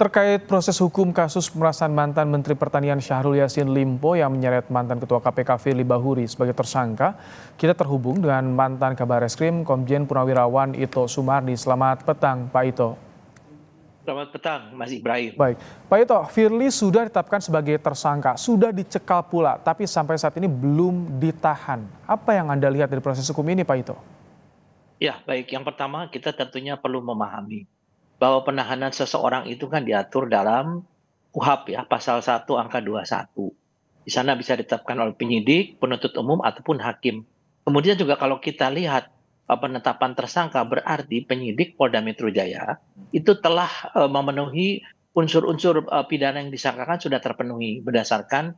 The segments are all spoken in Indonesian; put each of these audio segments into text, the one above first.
Terkait proses hukum kasus pemerasan mantan Menteri Pertanian Syahrul Yassin Limpo yang menyeret mantan Ketua KPK Firly Bahuri sebagai tersangka, kita terhubung dengan mantan Kabareskrim Komjen Purnawirawan Ito Sumardi. Selamat petang, Pak Ito. Selamat petang, Mas Ibrahim. Baik, Pak Ito, Firly sudah ditetapkan sebagai tersangka, sudah dicekal pula, tapi sampai saat ini belum ditahan. Apa yang Anda lihat dari proses hukum ini, Pak Ito? Ya, baik. Yang pertama, kita tentunya perlu memahami bahwa penahanan seseorang itu kan diatur dalam KUHP ya, pasal 1 angka 21. Di sana bisa ditetapkan oleh penyidik, penuntut umum, ataupun hakim. Kemudian juga kalau kita lihat penetapan tersangka berarti penyidik Polda Metro Jaya itu telah memenuhi unsur-unsur pidana yang disangkakan sudah terpenuhi berdasarkan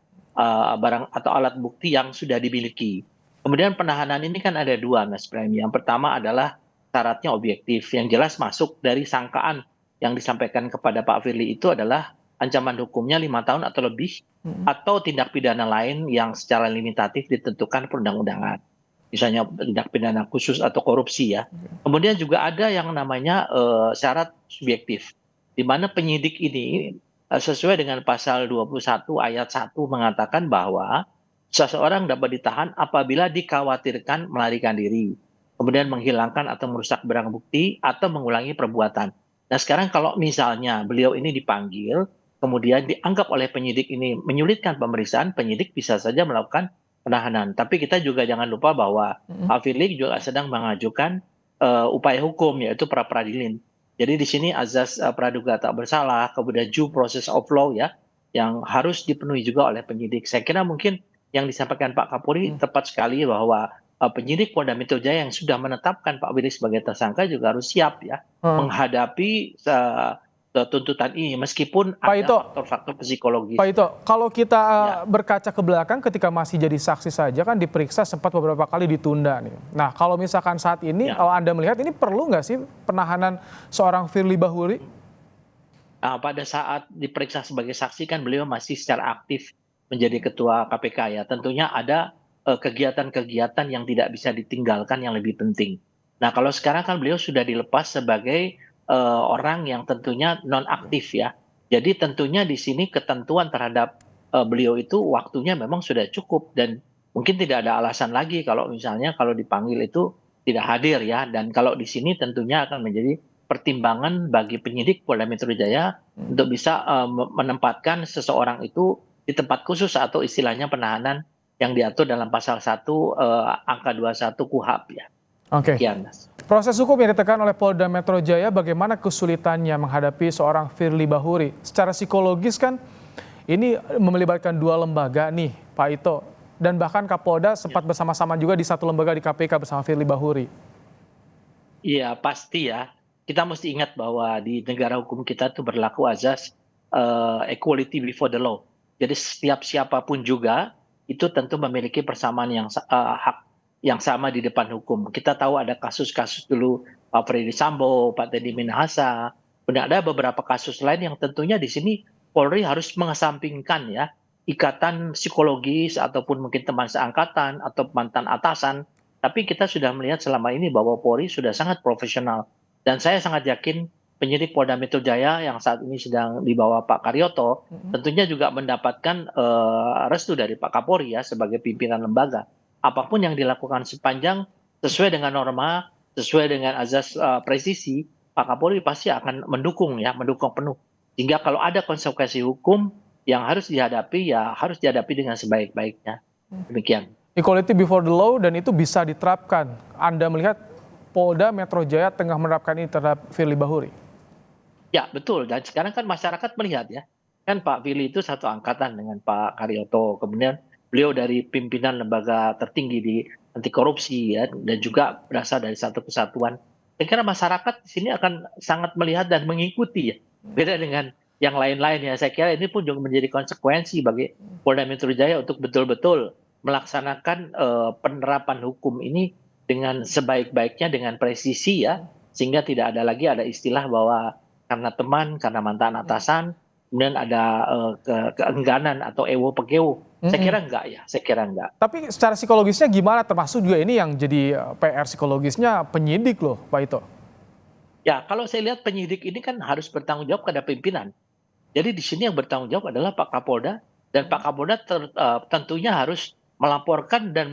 barang atau alat bukti yang sudah dimiliki. Kemudian penahanan ini kan ada dua, Mas Ibrahim. Yang pertama adalah syaratnya objektif, yang jelas masuk dari sangkaan yang disampaikan kepada Pak Firly itu adalah ancaman hukumnya 5 tahun atau lebih, atau tindak pidana lain yang secara limitatif ditentukan perundang-undangan. Misalnya tindak pidana khusus atau korupsi ya. Kemudian juga ada yang namanya syarat subjektif, di mana penyidik ini sesuai dengan pasal 21 ayat 1 mengatakan bahwa seseorang dapat ditahan apabila dikhawatirkan melarikan diri, kemudian menghilangkan atau merusak barang bukti, atau mengulangi perbuatan. Nah sekarang kalau misalnya beliau ini dipanggil, kemudian dianggap oleh penyidik ini menyulitkan pemeriksaan, penyidik bisa saja melakukan penahanan. Tapi kita juga jangan lupa bahwa Pak Firly juga sedang mengajukan upaya hukum, yaitu pra peradilan. Jadi di sini azas praduga tak bersalah, kemudian due process of law ya, yang harus dipenuhi juga oleh penyidik. Saya kira mungkin yang disampaikan Pak Kapolri tepat sekali bahwa penyidik Polda Metro Jaya yang sudah menetapkan Pak Firly sebagai tersangka juga harus siap ya menghadapi tuntutan ini, meskipun Pak ada Ito, faktor-faktor psikologis. Pak Ito, kalau kita Ya. berkaca ke belakang ketika masih jadi saksi saja kan diperiksa sempat beberapa kali ditunda nih. Nah kalau misalkan saat ini, Ya. kalau Anda melihat ini perlu nggak sih penahanan seorang Firly Bahuri? Nah, pada saat diperiksa sebagai saksi kan beliau masih secara aktif menjadi ketua KPK ya. Tentunya ada kegiatan-kegiatan yang tidak bisa ditinggalkan yang lebih penting. Nah, kalau sekarang kan beliau sudah dilepas sebagai orang yang tentunya non-aktif ya. Jadi tentunya di sini ketentuan terhadap beliau itu waktunya memang sudah cukup, dan mungkin tidak ada alasan lagi kalau misalnya kalau dipanggil itu tidak hadir ya. Dan kalau di sini tentunya akan menjadi pertimbangan bagi penyidik Polda Metro Jaya untuk bisa menempatkan seseorang itu di tempat khusus atau istilahnya penahanan yang diatur dalam pasal 1 angka 21 KUHP ya. Oke. Sekian, Mas. Proses hukum yang ditekan oleh Polda Metro Jaya, bagaimana kesulitannya menghadapi seorang Firly Bahuri? Secara psikologis kan ini melibatkan dua lembaga nih, Pak Ito. Dan bahkan Kapolda sempat bersama-sama juga di satu lembaga di KPK bersama Firly Bahuri. Iya, pasti ya. Kita mesti ingat bahwa di negara hukum kita itu berlaku azas equality before the law. Jadi setiap siapapun juga itu tentu memiliki persamaan yang hak yang sama di depan hukum. Kita tahu ada kasus-kasus dulu Pak Freddy Sambo, Pak Teddy Minahasa, kemudian ada beberapa kasus lain yang tentunya di sini Polri harus mengesampingkan ya ikatan psikologis ataupun mungkin teman seangkatan atau mantan atasan. Tapi kita sudah melihat selama ini bahwa Polri sudah sangat profesional. Dan saya sangat yakin penyidik Polda Metro Jaya yang saat ini sedang dibawa Pak Karyoto tentunya juga mendapatkan restu dari Pak Kapolri ya sebagai pimpinan lembaga. Apapun yang dilakukan sepanjang sesuai dengan norma, sesuai dengan azas presisi, Pak Kapolri pasti akan mendukung penuh. Sehingga kalau ada konsekuensi hukum yang harus dihadapi ya harus dihadapi dengan sebaik-baiknya. Demikian. Equality before the law, dan itu bisa diterapkan. Anda melihat Polda Metro Jaya tengah menerapkan ini terhadap Firly Bahuri? Ya, betul. Dan sekarang kan masyarakat melihat ya, kan Pak Firly itu satu angkatan dengan Pak Karyoto. Kemudian beliau dari pimpinan lembaga tertinggi di anti korupsi ya, dan juga berasal dari satu kesatuan. Saya kira masyarakat di sini akan sangat melihat dan mengikuti ya. Beda dengan yang lain-lain ya. Saya kira ini pun juga menjadi konsekuensi bagi Polda Metro Jaya untuk betul-betul melaksanakan penerapan hukum ini dengan sebaik-baiknya, dengan presisi ya, sehingga tidak ada istilah bahwa karena teman, karena mantan atasan, kemudian ada keengganan atau ewo pekewo. Saya kira enggak ya, saya kira enggak. Tapi secara psikologisnya gimana? Termasuk juga ini yang jadi PR psikologisnya penyidik loh, Pak Ito. Ya, kalau saya lihat penyidik ini kan harus bertanggung jawab kepada pimpinan. Jadi di sini yang bertanggung jawab adalah Pak Kapolda, dan Pak Kapolda tentunya harus melaporkan dan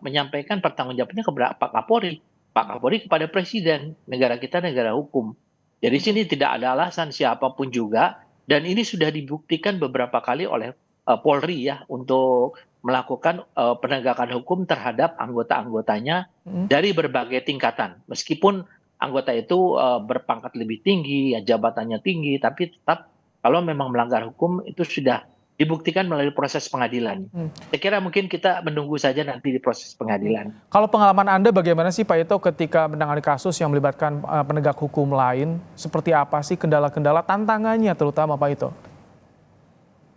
menyampaikan pertanggungjawabannya kepada Pak Kapolri. Pak Kapolri kepada Presiden. Negara kita negara hukum. Jadi di sini tidak ada alasan siapapun juga, dan ini sudah dibuktikan beberapa kali oleh Polri ya untuk melakukan penegakan hukum terhadap anggota-anggotanya dari berbagai tingkatan. Meskipun anggota itu berpangkat lebih tinggi, ya jabatannya tinggi, tapi tetap kalau memang melanggar hukum itu sudah dibuktikan melalui proses pengadilan. Saya kira mungkin kita menunggu saja nanti di proses pengadilan. Kalau pengalaman Anda bagaimana sih Pak Ito ketika menangani kasus yang melibatkan penegak hukum lain? Seperti apa sih kendala-kendala tantangannya terutama Pak Ito?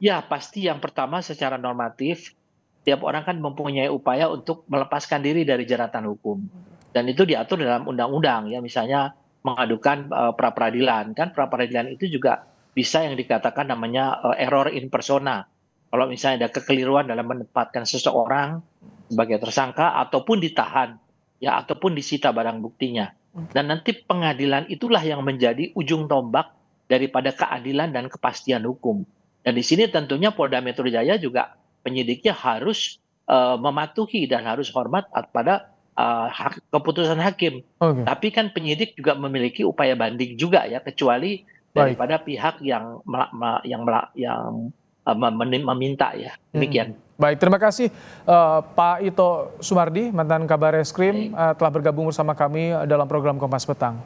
Ya, pasti yang pertama secara normatif, tiap orang kan mempunyai upaya untuk melepaskan diri dari jeratan hukum. Dan itu diatur dalam undang-undang ya, misalnya mengadukan pra-peradilan. Kan pra-peradilan itu juga bisa yang dikatakan namanya error in persona. Kalau misalnya ada kekeliruan dalam menempatkan seseorang sebagai tersangka ataupun ditahan ya, ataupun disita barang buktinya. Dan nanti pengadilan itulah yang menjadi ujung tombak daripada keadilan dan kepastian hukum. Dan di sini tentunya Polda Metro Jaya juga penyidiknya harus mematuhi dan harus hormat pada keputusan hakim. Oke, Tapi kan penyidik juga memiliki upaya banding juga ya, kecuali baik. daripada pihak yang meminta ya. Demikian. Baik, terima kasih Pak Ito Sumardi, mantan Kabar Eskrim, Baik. telah bergabung bersama kami dalam program Kompas Petang.